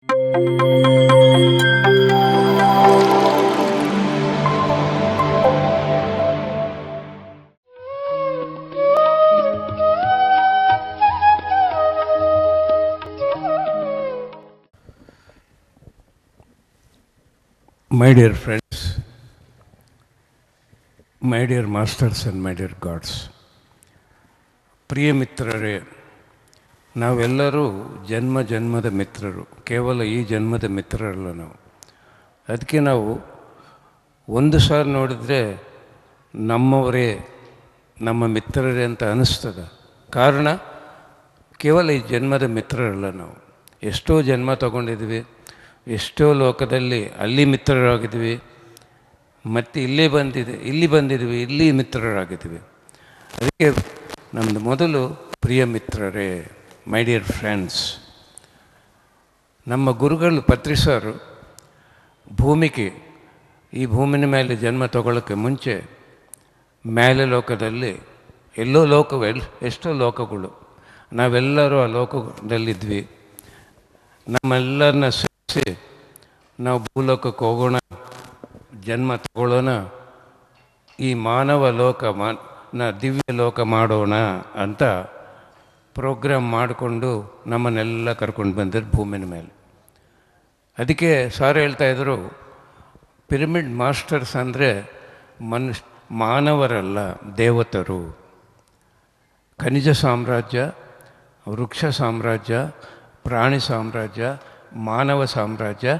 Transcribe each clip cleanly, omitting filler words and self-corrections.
My dear friends, my dear masters and my dear gods, ಪ್ರಿಯ ಮಿತ್ರರೇ, ನಾವೆಲ್ಲರೂ ಜನ್ಮದ ಮಿತ್ರರು, ಕೇವಲ ಈ ಜನ್ಮದ ಮಿತ್ರರಲ್ಲ ನಾವು. ಅದಕ್ಕೆ ನಾವು ಒಂದು ಸಾರಿ ನೋಡಿದರೆ ನಮ್ಮವರೇ, ನಮ್ಮ ಮಿತ್ರರೇ ಅಂತ ಅನ್ನಿಸ್ತದೆ. ಕಾರಣ ಕೇವಲ ಈ ಜನ್ಮದ ಮಿತ್ರರಲ್ಲ ನಾವು. ಎಷ್ಟೋ ಜನ್ಮ ತಗೊಂಡಿದ್ವಿ, ಎಷ್ಟೋ ಲೋಕದಲ್ಲಿ ಅಲ್ಲಿ ಮಿತ್ರರಾಗಿದ್ವಿ, ಮತ್ತು ಇಲ್ಲಿ ಬಂದಿದ್ವಿ, ಇಲ್ಲಿ ಮಿತ್ರರಾಗಿದ್ವಿ. ಅದಕ್ಕೆ ನಮ್ಮದು ಮೊದಲು ಪ್ರಿಯ ಮಿತ್ರರೇ, ಮೈ ಡಿಯರ್ ಫ್ರೆಂಡ್ಸ್. ನಮ್ಮ ಗುರುಗಳು ಪತ್ರಿಸಾರು ಈ ಭೂಮಿನ ಮೇಲೆ ಜನ್ಮ ತಗೊಳ್ಳೋಕ್ಕೆ ಮುಂಚೆ ಮೇಲೆ ಲೋಕದಲ್ಲಿ ಎಷ್ಟೋ ಲೋಕಗಳು, ನಾವೆಲ್ಲರೂ ಆ ಲೋಕದಲ್ಲಿದ್ವಿ. ನಮ್ಮೆಲ್ಲರನ್ನ ಸೇರಿಸಿ ನಾವು ಭೂಲೋಕಕ್ಕೆ ಹೋಗೋಣ, ಜನ್ಮ ತಗೊಳ್ಳೋಣ, ಈ ಮಾನವ ದಿವ್ಯ ಲೋಕ ಮಾಡೋಣ ಅಂತ ಪ್ರೋಗ್ರಾಮ್ ಮಾಡಿಕೊಂಡು ನಮ್ಮನ್ನೆಲ್ಲ ಕರ್ಕೊಂಡು ಬಂದಿದ್ದು ಭೂಮಿನ ಮೇಲೆ. ಅದಕ್ಕೆ ಸಾರ್ ಹೇಳ್ತಾಯಿದ್ರು, ಪಿರಮಿಡ್ ಮಾಸ್ಟರ್ಸ್ ಅಂದರೆ ಮಾನವರಲ್ಲ, ದೇವತರು. ಖನಿಜ ಸಾಮ್ರಾಜ್ಯ, ವೃಕ್ಷ ಸಾಮ್ರಾಜ್ಯ, ಪ್ರಾಣಿ ಸಾಮ್ರಾಜ್ಯ, ಮಾನವ ಸಾಮ್ರಾಜ್ಯ,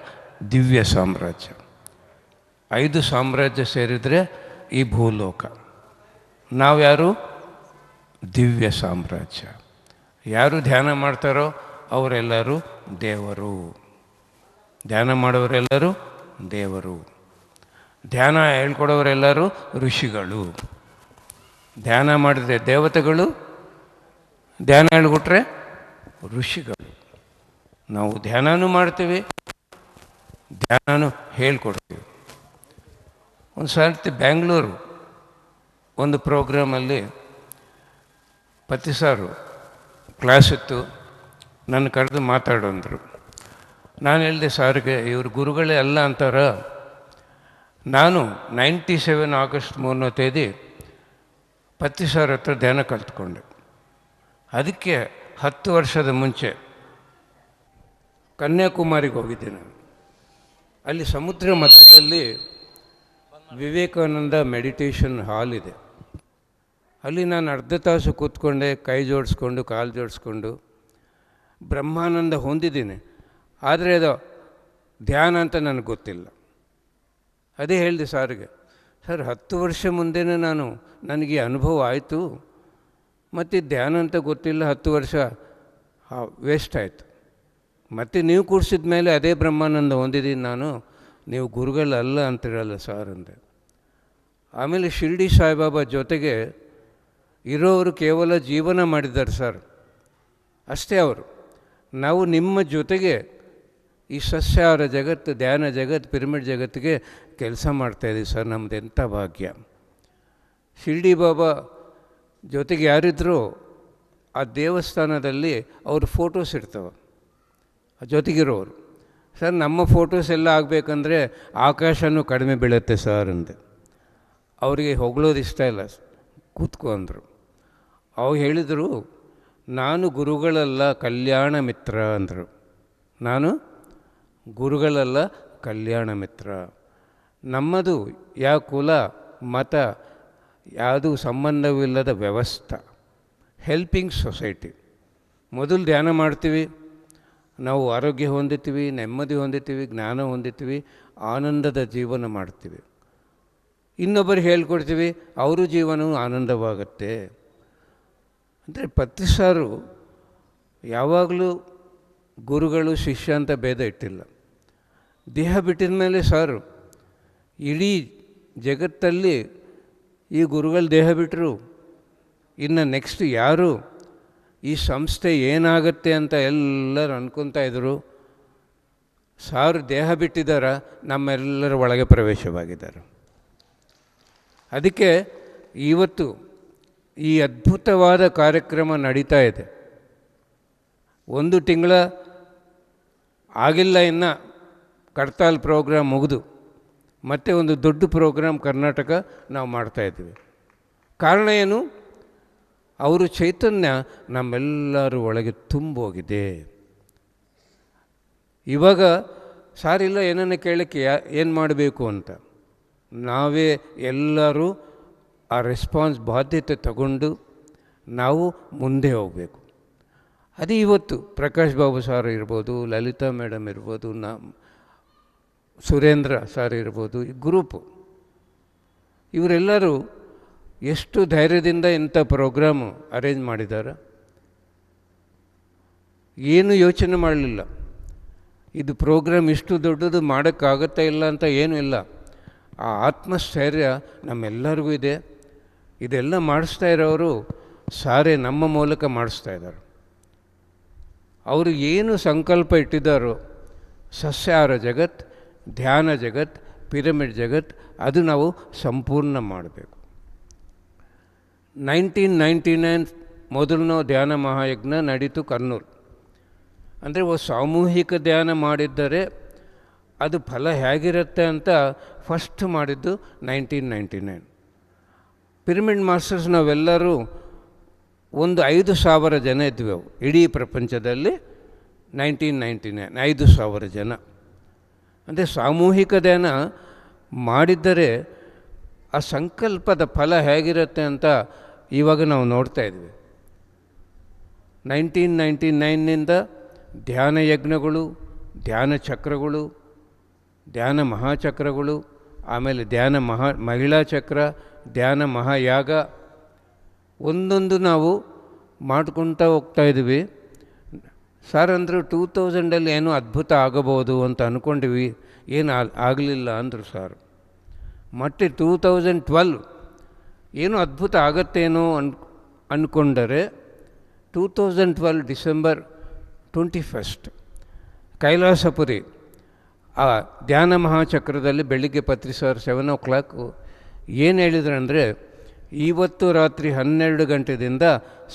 ದಿವ್ಯ ಸಾಮ್ರಾಜ್ಯ. 5 ಸಾಮ್ರಾಜ್ಯ ಸೇರಿದರೆ ಈ ಭೂಲೋಕ. ನಾವ್ಯಾರು? ದಿವ್ಯ ಸಾಮ್ರಾಜ್ಯ. ಯಾರು ಧ್ಯಾನ ಮಾಡ್ತಾರೋ ಅವರೆಲ್ಲರೂ ದೇವರು. ಧ್ಯಾನ ಮಾಡೋರೆಲ್ಲರೂ ದೇವರು. ಧ್ಯಾನ ಹೇಳ್ಕೊಡೋರೆಲ್ಲರೂ ಋಷಿಗಳು. ಧ್ಯಾನ ಮಾಡಿದರೆ ದೇವತೆಗಳು, ಧ್ಯಾನ ಹೇಳ್ಕೊಟ್ರೆ ಋಷಿಗಳು. ನಾವು ಧ್ಯಾನನೂ ಮಾಡ್ತೀವಿ, ಧ್ಯಾನನೂ ಹೇಳ್ಕೊಡ್ತೀವಿ. ಒಂದು ಸರ್ತಿ ಬ್ಯಾಂಗ್ಳೂರು ಒಂದು ಪ್ರೋಗ್ರಾಮಲ್ಲಿ ಪತಿಸಾರು ಕ್ಲಾಸ್ ಇತ್ತು, ನನ್ನ ಕರೆದು ಮಾತಾಡೋಂದರು. ನಾನು ಹೇಳಿದೆ ಸಾರಿಗೆ, ಇವರು ಗುರುಗಳೇ ಅಲ್ಲ ಅಂತಾರ. ನಾನು 97 ಆಗಸ್ಟ್ 3ನೇ ತೇದಿ ಪತಿಸಾರ್ ಹತ್ರ ಧ್ಯಾನ ಕಲ್ತ್ಕೊಂಡೆ. ಅದಕ್ಕೆ 10 ವರ್ಷದ ಮುಂಚೆ ಕನ್ಯಾಕುಮಾರಿಗೆ ಹೋಗಿದ್ದೆ ನಾನು. ಅಲ್ಲಿ ಸಮುದ್ರ ಮಧ್ಯದಲ್ಲಿ ವಿವೇಕಾನಂದ ಮೆಡಿಟೇಷನ್ ಹಾಲ್ ಇದೆ. ಅಲ್ಲಿ ನಾನು ಅರ್ಧ ತಾಸು ಕೂತ್ಕೊಂಡೆ, ಕೈ ಜೋಡಿಸ್ಕೊಂಡು ಕಾಲು ಜೋಡಿಸ್ಕೊಂಡು ಬ್ರಹ್ಮಾನಂದ ಹೊಂದಿದ್ದೀನಿ. ಆದರೆ ಅದು ಧ್ಯಾನ ಅಂತ ನನಗೆ ಗೊತ್ತಿಲ್ಲ. ಅದೇ ಹೇಳಿದೆ ಸಾರಿಗೆ, ಸರ್ 10 ವರ್ಷ ಮುಂದೆನೇ ನನಗೆ ಅನುಭವ ಆಯಿತು, ಮತ್ತು ಧ್ಯಾನ ಅಂತ ಗೊತ್ತಿಲ್ಲ, 10 ವರ್ಷ ವೇಸ್ಟ್ ಆಯಿತು. ಮತ್ತು ನೀವು ಕೂಡಿಸಿದ ಮೇಲೆ ಅದೇ ಬ್ರಹ್ಮಾನಂದ ಹೊಂದಿದ್ದೀನಿ ನಾನು, ನೀವು ಗುರುಗಳಲ್ಲ ಅಂತಿರಲ್ಲ ಸರ್ ಅಂದೆ. ಆಮೇಲೆ ಶಿರ್ಡಿ ಸಾಯಿಬಾಬಾ ಜೊತೆಗೆ ಇರೋರು ಕೇವಲ ಜೀವನ ಮಾಡಿದ್ದಾರೆ ಸರ್, ಅಷ್ಟೇ ಅವರು. ನಾವು ನಿಮ್ಮ ಜೊತೆಗೆ ಈ ಸಸ್ಯಾಹಾರ ಜಗತ್ತು, ಧ್ಯಾನ ಜಗತ್ತು, ಪಿರಮಿಡ್ ಜಗತ್ತಿಗೆ ಕೆಲಸ ಮಾಡ್ತಾಯಿದ್ದೀವಿ ಸರ್, ನಮ್ಮದು ಎಂಥ ಭಾಗ್ಯ. ಶಿರ್ಡಿ ಬಾಬಾ ಜೊತೆಗೆ ಯಾರಿದ್ರೂ ಆ ದೇವಸ್ಥಾನದಲ್ಲಿ ಅವ್ರ ಫೋಟೋಸ್ ಇರ್ತವೆ ಜೊತೆಗಿರೋರು. ಸರ್ ನಮ್ಮ ಫೋಟೋಸ್ ಎಲ್ಲ ಆಗಬೇಕಂದ್ರೆ ಆಕಾಶನೂ ಕಡಿಮೆ ಬೀಳುತ್ತೆ ಸರ್ ಅಂದೆ. ಅವರಿಗೆ ಹೊಗಳೋದು ಇಷ್ಟ ಇಲ್ಲ, ಕೂತ್ಕೊ ಅಂದರು. ಅವು ಹೇಳಿದರು, ನಾನು ಗುರುಗಳಲ್ಲ ಕಲ್ಯಾಣ ಮಿತ್ರ ಅಂದರು. ನಾನು ಗುರುಗಳಲ್ಲ ಕಲ್ಯಾಣ ಮಿತ್ರ. ನಮ್ಮದು ಯಾವ ಕುಲ ಮತ ಯಾವುದೂ ಸಂಬಂಧವಿಲ್ಲದ ವ್ಯವಸ್ಥೆ, ಹೆಲ್ಪಿಂಗ್ ಸೊಸೈಟಿ. ಮೊದಲು ಧ್ಯಾನ ಮಾಡ್ತೀವಿ, ನಾವು ಆರೋಗ್ಯ ಹೊಂದಿತೀವಿ, ನೆಮ್ಮದಿ ಹೊಂದಿತೀವಿ, ಜ್ಞಾನ ಹೊಂದಿತೀವಿ, ಆನಂದದ ಜೀವನ ಮಾಡ್ತೀವಿ. ಇನ್ನೊಬ್ಬರಿಗೆ ಹೇಳ್ಕೊಡ್ತೀವಿ, ಅವರು ಜೀವನವೂ ಆನಂದವಾಗುತ್ತೆ. ಅಂದರೆ ಪತ್ರಿಸಾರು ಯಾವಾಗಲೂ ಗುರುಗಳು ಶಿಷ್ಯ ಅಂತ ಭೇದ ಇಟ್ಟಿಲ್ಲ. ದೇಹ ಬಿಟ್ಟಿದ ಮೇಲೆ ಸಾರು ಇಡೀ ಜಗತ್ತಲ್ಲಿ ಈ ಗುರುಗಳು ದೇಹ ಬಿಟ್ಟರು, ಇನ್ನು ನೆಕ್ಸ್ಟ್ ಯಾರು, ಈ ಸಂಸ್ಥೆ ಏನಾಗುತ್ತೆ ಅಂತ ಎಲ್ಲರೂ ಅನ್ಕೊತಾ ಇದ್ದರು. ಸಾರು ದೇಹ ಬಿಟ್ಟಿದ್ದಾರ, ನಮ್ಮೆಲ್ಲರ ಒಳಗೆ ಪ್ರವೇಶವಾಗಿದ್ದಾರೆ. ಅದಕ್ಕೆ ಇವತ್ತು ಈ ಅದ್ಭುತವಾದ ಕಾರ್ಯಕ್ರಮ ನಡೀತಾ ಇದೆ. 1 ತಿಂಗಳ ಆಗಿಲ್ಲ ಇನ್ನು ಕಡ್ತಾಲ್ ಪ್ರೋಗ್ರಾಮ್ ಮುಗಿದು ಮತ್ತೆ ಒಂದು ದೊಡ್ಡ ಪ್ರೋಗ್ರಾಮ್ ಕರ್ನಾಟಕ ನಾವು ಮಾಡ್ತಾಯಿದ್ದೀವಿ. ಕಾರಣ ಏನು? ಅವರು ಚೈತನ್ಯ ನಮ್ಮೆಲ್ಲರ ಒಳಗೆ ತುಂಬೋಗಿದೆ. ಇವಾಗ ಸಾರಿಲ್ಲ ಏನನ್ನ ಕೇಳೋಕ್ಕೆ ಏನು ಮಾಡಬೇಕು ಅಂತ ನಾವೇ ಎಲ್ಲರೂ ಆ ರೆಸ್ಪಾನ್ಸ್ ಬಾಧ್ಯತೆ ತಗೊಂಡು ನಾವು ಮುಂದೆ ಹೋಗಬೇಕು. ಅದೇ ಇವತ್ತು ಪ್ರಕಾಶ್ ಬಾಬು ಸರ್ ಇರ್ಬೋದು, ಲಲಿತಾ ಮೇಡಮ್ ಇರ್ಬೋದು, ಸುರೇಂದ್ರ ಸರ್ ಇರ್ಬೋದು, ಈ ಗ್ರೂಪು ಇವರೆಲ್ಲರೂ ಎಷ್ಟು ಧೈರ್ಯದಿಂದ ಇಂಥ ಪ್ರೋಗ್ರಾಮು ಅರೇಂಜ್ ಮಾಡಿದ್ದಾರೆ. ಏನು ಯೋಚನೆ ಮಾಡಲಿಲ್ಲ, ಇದು ಪ್ರೋಗ್ರಾಮ್ ಇಷ್ಟು ದೊಡ್ಡದು ಮಾಡೋಕ್ಕಾಗತ್ತಾ ಇಲ್ಲ ಅಂತ ಏನೂ ಇಲ್ಲ. ಆ ಆತ್ಮಸ್ಥೈರ್ಯ ನಮ್ಮೆಲ್ಲರಿಗೂ ಇದೆ. ಇದೆಲ್ಲ ಮಾಡಿಸ್ತಾ ಇರೋರು ಸಾರೇ ನಮ್ಮ ಮೂಲಕ ಮಾಡಿಸ್ತಾ ಇದ್ದಾರೆ. ಅವರು ಏನು ಸಂಕಲ್ಪ ಇಟ್ಟಿದ್ದಾರೋ, ಸಸ್ಯಾಹಾರ ಜಗತ್, ಧ್ಯಾನ ಜಗತ್, ಪಿರಮಿಡ್ ಜಗತ್, ಅದು ನಾವು ಸಂಪೂರ್ಣ ಮಾಡಬೇಕು. 1999 ಮೊದಲನೇ ಧ್ಯಾನ ಮಹಾಯಜ್ಞ ನಡೀತು ಕರ್ನೂಲ್. ಅಂದರೆ ಸಾಮೂಹಿಕ ಧ್ಯಾನ ಮಾಡಿದ್ದರೆ ಅದು ಫಲ ಹೇಗಿರುತ್ತೆ ಅಂತ ಫಸ್ಟ್ ಮಾಡಿದ್ದು 1999. ಪಿರಮಿಡ್ ಮಾಸ್ಟರ್ಸ್ ನಾವೆಲ್ಲರೂ ಒಂದು 5,000 ಜನ ಇದ್ವಿ ಅವು ಇಡೀ ಪ್ರಪಂಚದಲ್ಲಿ. 1999 5,000 ಜನ. ಅಂದರೆ ಸಾಮೂಹಿಕ ಧ್ಯಾನ ಮಾಡಿದ್ದರೆ ಆ ಸಂಕಲ್ಪದ ಫಲ ಹೇಗಿರುತ್ತೆ ಅಂತ ಇವಾಗ ನಾವು ನೋಡ್ತಾ ಇದ್ವಿ. 1999ನಿಂದ ಧ್ಯಾನ ಯಜ್ಞಗಳು, ಧ್ಯಾನ ಚಕ್ರಗಳು, ಧ್ಯಾನ ಮಹಾಚಕ್ರಗಳು, ಆಮೇಲೆ ಧ್ಯಾನ ಮಹಿಳಾ ಚಕ್ರ, ಧ್ಯಾನ ಮಹಾಯಾಗ ಒಂದೊಂದು ನಾವು ಮಾಡ್ಕೊಳ್ತಾ ಹೋಗ್ತಾಯಿದ್ವಿ. ಸರ್ ಅಂದರು 2000 ಏನೋ ಅದ್ಭುತ ಆಗಬಹುದು ಅಂತ ಅಂದ್ಕೊಂಡಿವಿ, ಏನು ಆಗಲಿಲ್ಲ ಅಂದರು ಸರ್. ಮತ್ತೆ 2012 ಏನು ಅದ್ಭುತ ಆಗತ್ತೇನೋ ಅಂದ್ಕೊಂಡರೆ 2012 ಡಿಸೆಂಬರ್ 21 ಕೈಲಾಸಪುರಿ ಆ ಧ್ಯಾನ ಮಹಾಚಕ್ರದಲ್ಲಿ ಬೆಳಿಗ್ಗೆ ಪತ್ರಿ ಸರ್ 7 o'clock ಏನು ಹೇಳಿದ್ರಂದರೆ, ಇವತ್ತು ರಾತ್ರಿ 12 ಗಂಟೆಯಿಂದ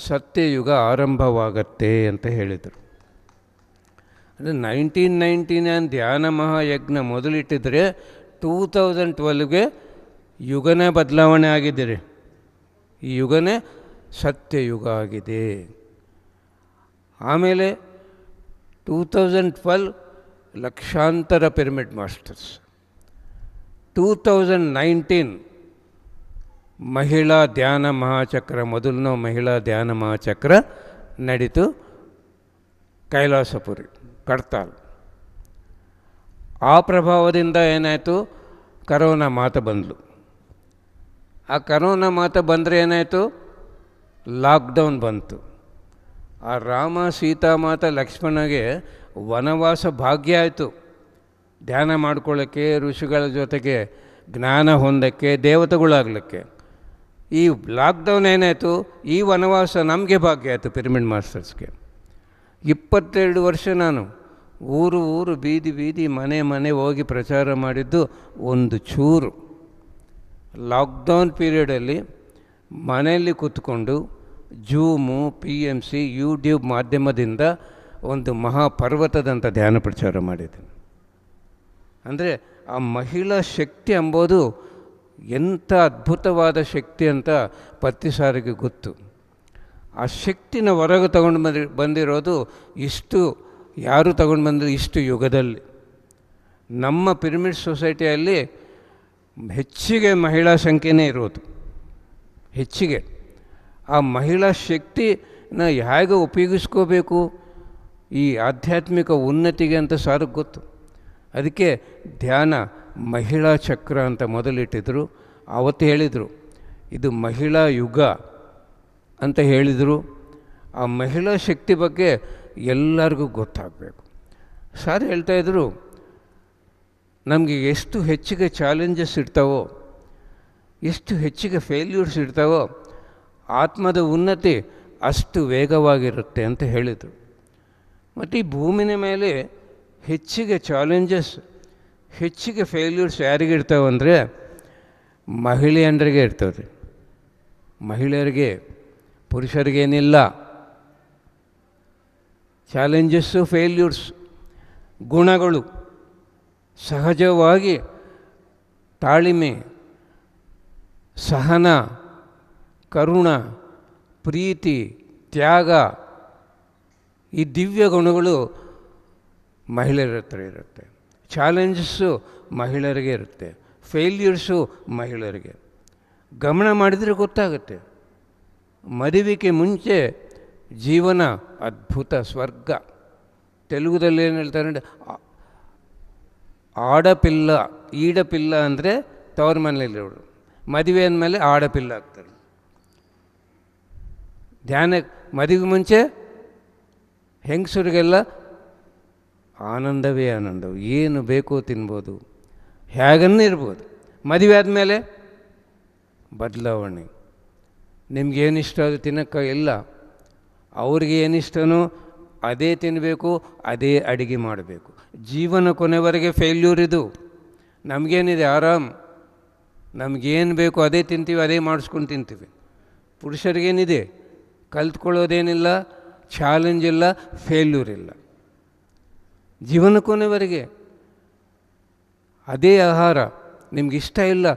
ಸತ್ಯಯುಗ ಆರಂಭವಾಗತ್ತೆ ಅಂತ ಹೇಳಿದರು. ಅಂದರೆ 1999 ಧ್ಯಾನ ಮಹಾಯಜ್ಞ ಮೊದಲಿಟ್ಟಿದ್ರೆ 2012ಗೆ ಯುಗನೇ ಬದಲಾವಣೆ ಆಗಿದ್ದೀರಿ. ಈ ಯುಗನೇ ಸತ್ಯಯುಗ ಆಗಿದೆ. ಆಮೇಲೆ 2012 ಲಕ್ಷಾಂತರ ಪಿರಮಿಡ್ ಮಾಸ್ಟರ್ಸ್. 2019 ಮಹಿಳಾ ಧ್ಯಾನ ಮಹಾಚಕ್ರ, ಮೊದಲನೇ ಮಹಿಳಾ ಧ್ಯಾನ ಮಹಾಚಕ್ರ ನಡೀತು ಕೈಲಾಸಪುರಿ ಕಡ್ತಾಲ್. ಆ ಪ್ರಭಾವದಿಂದ ಏನಾಯಿತು, ಕರೋನಾ ಮಾತ ಬಂದಳು. ಆ ಕರೋನಾ ಮಾತ ಬಂದರೆ ಏನಾಯಿತು, ಲಾಕ್ಡೌನ್ ಬಂತು. ಆ ರಾಮ ಸೀತಾಮಾತ ಲಕ್ಷ್ಮಣಗೆ ವನವಾಸ ಭಾಗ್ಯ ಆಯಿತು. ಧ್ಯಾನ ಮಾಡ್ಕೊಳ್ಳೋಕ್ಕೆ, ಋಷಿಗಳ ಜೊತೆಗೆ ಜ್ಞಾನ ಹೊಂದಕ್ಕೆ, ದೇವತೆಗಳಾಗಲಿಕ್ಕೆ. ಈ ಲಾಕ್ಡೌನ್ ಏನಾಯಿತು, ಈ ವನವಾಸ ನಮಗೆ ಭಾಗ್ಯ ಆಯಿತು ಪಿರಮಿಡ್ ಮಾಸ್ಟರ್ಸ್ಗೆ. 22 ವರ್ಷ ನಾನು ಊರು ಊರು, ಬೀದಿ ಬೀದಿ, ಮನೆ ಮನೆ ಹೋಗಿ ಪ್ರಚಾರ ಮಾಡಿದ್ದು ಒಂದು ಚೂರು. ಲಾಕ್ಡೌನ್ ಪೀರಿಯಡಲ್ಲಿ ಮನೆಯಲ್ಲಿ ಕೂತ್ಕೊಂಡು ಜೂಮು, PMC, ಯೂಟ್ಯೂಬ್ ಮಾಧ್ಯಮದಿಂದ ಒಂದು ಮಹಾಪರ್ವತದಂಥ ಧ್ಯಾನ ಪ್ರಚಾರ ಮಾಡಿದ್ದೀನಿ. ಅಂದರೆ ಆ ಮಹಿಳಾ ಶಕ್ತಿ ಎಂಬುದು ಎಂಥ ಅದ್ಭುತವಾದ ಶಕ್ತಿ ಅಂತ ಪತ್ತಿ ಸಾರಿಗೆ ಗೊತ್ತು. ಆ ಶಕ್ತಿನ ಹೊರಗೆ ತಗೊಂಡು ಬಂದಿರೋದು ಇಷ್ಟು, ಯಾರು ತಗೊಂಡು ಬಂದರು ಇಷ್ಟು ಯುಗದಲ್ಲಿ. ನಮ್ಮ ಪಿರಮಿಡ್ ಸೊಸೈಟಿಯಲ್ಲಿ ಹೆಚ್ಚಿಗೆ ಮಹಿಳಾ ಸಂಖ್ಯೆನೇ ಇರೋದು, ಹೆಚ್ಚಿಗೆ. ಆ ಮಹಿಳಾ ಶಕ್ತಿನ ಹೇಗೆ ಉಪಯೋಗಿಸ್ಕೋಬೇಕು ಈ ಆಧ್ಯಾತ್ಮಿಕ ಉನ್ನತಿಗೆ ಅಂತ ಸಾರಿಗೆ ಗೊತ್ತು. ಅದಕ್ಕೆ ಧ್ಯಾನ ಮಹಿಳಾ ಚಕ್ರ ಅಂತ ಮೊದಲಿಟ್ಟಿದ್ರು. ಆವತ್ತು ಹೇಳಿದರು ಇದು ಮಹಿಳಾ ಯುಗ ಅಂತ ಹೇಳಿದರು. ಆ ಮಹಿಳಾ ಶಕ್ತಿ ಬಗ್ಗೆ ಎಲ್ಲರಿಗೂ ಗೊತ್ತಾಗಬೇಕು. ಸಾರ್ ಹೇಳ್ತಾಯಿದ್ರು, ನಮಗೆ ಎಷ್ಟು ಹೆಚ್ಚಿಗೆ ಚಾಲೆಂಜಸ್ ಇರ್ತಾವೋ, ಎಷ್ಟು ಹೆಚ್ಚಿಗೆ ಫೇಲ್ಯೂರ್ಸ್ ಇರ್ತಾವೋ, ಆತ್ಮದ ಉನ್ನತಿ ಅಷ್ಟು ವೇಗವಾಗಿರುತ್ತೆ ಅಂತ ಹೇಳಿದರು. ಮತ್ತು ಈ ಭೂಮಿನ ಮೇಲೆ ಹೆಚ್ಚಿಗೆ ಚಾಲೆಂಜಸ್, ಹೆಚ್ಚಿಗೆ ಫೇಲ್ಯೂರ್ಸ್ ಯಾರಿಗಿರ್ತಾವಂದರೆ ಮಹಿಳೆಯರಿಗೆ ಇರ್ತವೆ. ಮಹಿಳೆಯರಿಗೆ, ಪುರುಷರಿಗೇನಿಲ್ಲ ಚಾಲೆಂಜಸ್ಸು, ಫೇಲ್ಯೂರ್ಸ್. ಗುಣಗಳು ಸಹಜವಾಗಿ ತಾಳ್ಮೆ, ಸಹನ, ಕರುಣ, ಪ್ರೀತಿ, ತ್ಯಾಗ, ಈ ದಿವ್ಯ ಗುಣಗಳು ಮಹಿಳೆಯರ ಹತ್ರ ಇರುತ್ತೆ. ಚಾಲೆಂಜಸ್ಸು ಮಹಿಳೆಯರಿಗೆ ಇರುತ್ತೆ, ಫೇಲ್ಯೂರ್ಸು ಮಹಿಳೆಯರಿಗೆ. ಗಮನ ಮಾಡಿದರೆ ಗೊತ್ತಾಗುತ್ತೆ. ಮದುವೆಗೆ ಮುಂಚೆ ಜೀವನ ಅದ್ಭುತ ಸ್ವರ್ಗ. ತೆಲುಗುದಲ್ಲಿ ಏನು ಹೇಳ್ತಾರೆ ಅಂದರೆ, ಆಡಪಿಲ್ಲ ಈಡಪಿಲ್ಲ ಅಂದರೆ ತವ್ರ ಮನೇಲಿರೋರು, ಮದುವೆ ಅಂದಮೇಲೆ ಆಡಪಿಲ್ಲ ಆಗ್ತಾರೆ. ಧ್ಯಾನ ಮದುವೆಗೆ ಮುಂಚೆ ಹೆಂಗಸರಿಗೆಲ್ಲ ಆನಂದವೇ ಆನಂದವು, ಏನು ಬೇಕೋ ತಿನ್ಬೋದು, ಹೇಗನ್ನ ಇರ್ಬೋದು. ಮದುವೆ ಆದಮೇಲೆ ಬದಲಾವಣೆ. ನಿಮಗೇನಿಷ್ಟ ಅದು ತಿನ್ನೋಕ್ಕೆ ಇಲ್ಲ, ಅವ್ರಿಗೆ ಏನಿಷ್ಟನೋ ಅದೇ ತಿನ್ನಬೇಕು, ಅದೇ ಅಡುಗೆ ಮಾಡಬೇಕು. ಜೀವನ ಕೊನೆವರೆಗೆ ಫೇಲ್ಯೂರ್ ಇದು. ನಮಗೇನಿದೆ ಆರಾಮ್, ನಮಗೇನು ಬೇಕು ಅದೇ ತಿಂತೀವಿ, ಅದೇ ಮಾಡಿಸ್ಕೊಂಡು ತಿಂತೀವಿ. ಪುರುಷರಿಗೇನಿದೆ, ಕಲ್ತ್ಕೊಳ್ಳೋದೇನಿಲ್ಲ, ಚಾಲೆಂಜ್ ಇಲ್ಲ, ಫೇಲ್ಯೂರ್ ಇಲ್ಲ. ಜೀವನ ಕೊನೆವರೆಗೆ ಅದೇ ಆಹಾರ, ನಿಮಗಿಷ್ಟ ಇಲ್ಲ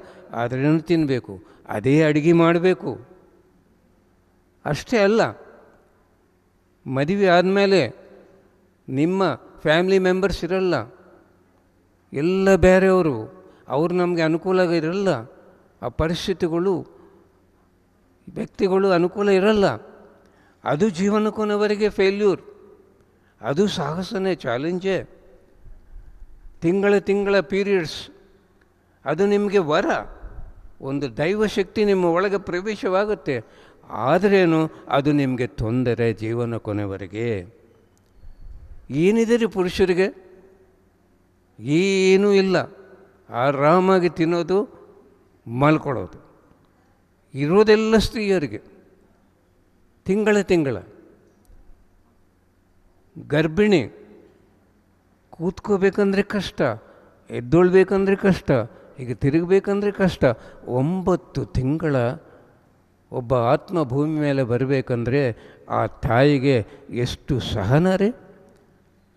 ಆದ್ರೇನು ತಿನ್ನಬೇಕು, ಅದೇ ಅಡುಗೆ ಮಾಡಬೇಕು. ಅಷ್ಟೇ ಅಲ್ಲ, ಮದುವೆ ಆದಮೇಲೆ ನಿಮ್ಮ ಫ್ಯಾಮಿಲಿ ಮೆಂಬರ್ಸ್ ಇರಲ್ಲ, ಎಲ್ಲ ಬೇರೆಯವರು, ಅವರು ನಮಗೆ ಅನುಕೂಲ ಇರಲ್ಲ. ಆ ಪರಿಸ್ಥಿತಿಗಳು, ವ್ಯಕ್ತಿಗಳು ಅನುಕೂಲ ಇರಲ್ಲ. ಅದು ಜೀವನ ಕೊನೆವರೆಗೆ ಫೇಲ್ಯೂರ್. ಅದು ಸಾಹಸನೇ, ಚಾಲೆಂಜೇ. ತಿಂಗಳ ಪೀರಿಯಡ್ಸ್, ಅದು ನಿಮಗೆ ವರ, ಒಂದು ದೈವಶಕ್ತಿ ನಿಮ್ಮ ಒಳಗೆ ಪ್ರವೇಶವಾಗುತ್ತೆ. ಆದ್ರೇನು ಅದು ನಿಮಗೆ ತೊಂದರೆ ಜೀವನ ಕೊನೆವರೆಗೆ. ಏನಿದೆ ರೀ ಪುರುಷರಿಗೆ? ಏನೂ ಇಲ್ಲ, ಆರಾಮಾಗಿ ತಿನ್ನೋದು, ಮಲ್ಕೊಳ್ಳೋದು. ಇರೋದೆಲ್ಲ ಸ್ತ್ರೀಯರಿಗೆ. ತಿಂಗಳ ಗರ್ಭಿಣಿ ಕೂತ್ಕೋಬೇಕಂದ್ರೆ ಕಷ್ಟ, ಎದ್ದೊಳ್ಬೇಕಂದ್ರೆ ಕಷ್ಟ, ಈಗ ತಿರುಗಬೇಕಂದ್ರೆ ಕಷ್ಟ. 9 ತಿಂಗಳ ಒಬ್ಬ ಆತ್ಮ ಭೂಮಿ ಮೇಲೆ ಬರಬೇಕಂದ್ರೆ ಆ ತಾಯಿಗೆ ಎಷ್ಟು ಸಹನ ರೀ.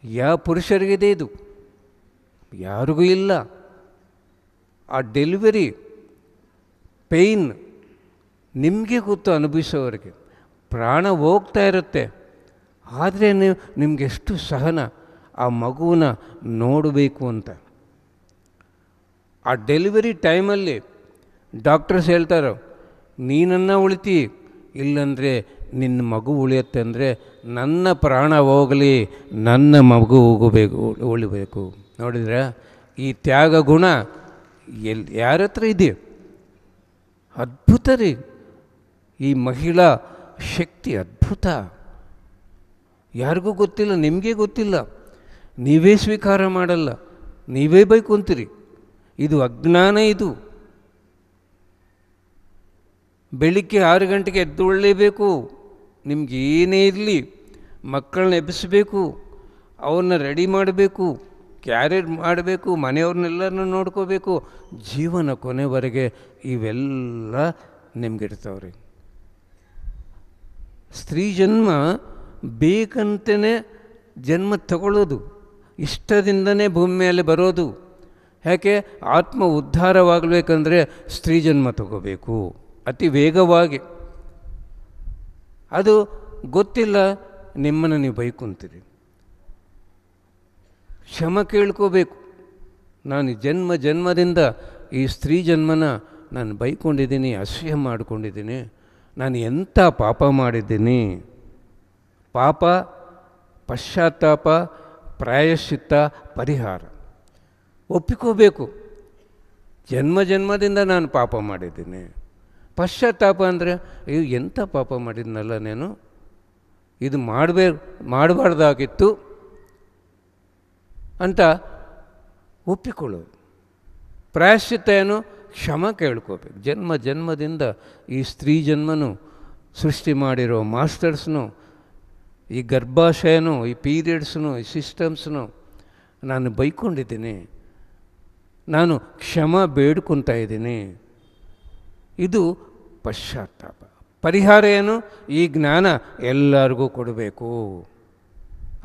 ಯಾವ ಪುರುಷರಿಗಿದೆ ಇದು? ಯಾರಿಗೂ ಇಲ್ಲ. ಆ ಡೆಲಿವರಿ ಪೇಯ್ನ್ ನಿಮಗೆ ಗೊತ್ತು, ಅನುಭವಿಸೋರಿಗೆ. ಪ್ರಾಣ ಹೋಗ್ತಾ ಇರುತ್ತೆ, ಆದರೆ ನಿಮಗೆಷ್ಟು ಸಹನ ಆ ಮಗುವನ್ನ ನೋಡಬೇಕು ಅಂತ. ಆ ಡೆಲಿವರಿ ಟೈಮಲ್ಲಿ ಡಾಕ್ಟರ್ಸ್ ಹೇಳ್ತಾರೆ, ನೀನನ್ನು ಉಳಿತಿ, ಇಲ್ಲಂದರೆ ನಿನ್ನ ಮಗು ಉಳಿಯುತ್ತೆ. ಅಂದರೆ ನನ್ನ ಪ್ರಾಣ ಹೋಗಲಿ, ನನ್ನ ಮಗು ಉಳಿಬೇಕು. ನೋಡಿದ್ರೆ ಈ ತ್ಯಾಗ ಗುಣ ಯಾರ ಹತ್ರ ಇದೆ? ಅದ್ಭುತ ರೀ. ಈ ಮಹಿಳಾ ಶಕ್ತಿ ಅದ್ಭುತ. ಯಾರಿಗೂ ಗೊತ್ತಿಲ್ಲ, ನಿಮಗೆ ಗೊತ್ತಿಲ್ಲ. ನೀವೇ ಸ್ವೀಕಾರ ಮಾಡಲ್ಲ, ನೀವೇ ಬೈಕೊಂತೀರಿ. ಇದು ಅಜ್ಞಾನ. ಇದು ಬೆಳಿಗ್ಗೆ 6 ಗಂಟೆಗೆ ಎದ್ದೊಳ್ಳೇಬೇಕು. ನಿಮ್ಗೆ ಏನೇ ಇರಲಿ, ಮಕ್ಕಳನ್ನ ಎಬ್ಬಿಸಬೇಕು, ಅವ್ರನ್ನ ರೆಡಿ ಮಾಡಬೇಕು, ಕ್ಯಾರಿಯರ್ ಮಾಡಬೇಕು, ಮನೆಯವ್ರನ್ನೆಲ್ಲರನ್ನ ನೋಡ್ಕೋಬೇಕು. ಜೀವನ ಕೊನೆವರೆಗೆ ಇವೆಲ್ಲ ನಿಮಗಿರ್ತಾವ್ರಿ. ಸ್ತ್ರೀ ಜನ್ಮ ಬೇಕಂತಲೇ ಜನ್ಮ ತಗೊಳ್ಳೋದು, ಇಷ್ಟದಿಂದನೇ ಭೂಮಿ ಮೇಲೆ ಬರೋದು. ಯಾಕೆ? ಆತ್ಮ ಉದ್ಧಾರವಾಗಬೇಕಂದ್ರೆ ಸ್ತ್ರೀ ಜನ್ಮ ತಗೋಬೇಕು ಅತಿ ವೇಗವಾಗಿ. ಅದು ಗೊತ್ತಿಲ್ಲ, ನಿಮ್ಮನ್ನು ನೀವು ಬೈಕೊಂತೀರಿ. ಕ್ಷಮ ಕೇಳ್ಕೋಬೇಕು. ನಾನು ಜನ್ಮದಿಂದ ಈ ಸ್ತ್ರೀ ಜನ್ಮನ ನಾನು ಬೈಕೊಂಡಿದ್ದೀನಿ, ಅಸಹ್ಯ ಮಾಡಿಕೊಂಡಿದ್ದೀನಿ. ನಾನು ಎಂಥ ಪಾಪ ಮಾಡಿದ್ದೀನಿ. ಪಾಪ, ಪಶ್ಚಾತ್ತಾಪ, ಪ್ರಾಯಶ್ಚಿತ್ತ, ಪರಿಹಾರ ಒಪ್ಪಿಕೋಬೇಕು. ಜನ್ಮದಿಂದ ನಾನು ಪಾಪ ಮಾಡಿದ್ದೀನಿ. ಪಶ್ಚಾತ್ತಾಪ ಅಂದರೆ, ಅಯ್ಯೋ ಎಂಥ ಪಾಪ ಮಾಡಿದ್ನಲ್ಲ ನಾನು, ಇದು ಮಾಡಬಾರ್ದಾಗಿತ್ತು ಅಂತ ಒಪ್ಪಿಕೊಳ್ಳೋದು. ಪ್ರಾಯಶ್ಚಿತ್ತ ಏನು? ಕ್ಷಮ ಕೇಳ್ಕೋಬೇಕು. ಜನ್ಮದಿಂದ ಈ ಸ್ತ್ರೀ ಜನ್ಮನು ಸೃಷ್ಟಿ ಮಾಡಿರೋ ಮಾಸ್ಟರ್ಸ್ನು, ಈ ಗರ್ಭಾಶಯನು, ಈ ಪೀರಿಯಡ್ಸ್ನು, ಈ ಸಿಸ್ಟಮ್ಸ್ನು ನಾನು ಬೈಕೊಂಡಿದ್ದೀನಿ. ನಾನು ಕ್ಷಮ ಬೇಡ್ಕೊತಾ ಇದ್ದೀನಿ. ಇದು ಪಶ್ಚಾತ್ತಾಪ. ಪರಿಹಾರ ಏನು? ಈ ಜ್ಞಾನ ಎಲ್ಲರಿಗೂ ಕೊಡಬೇಕು.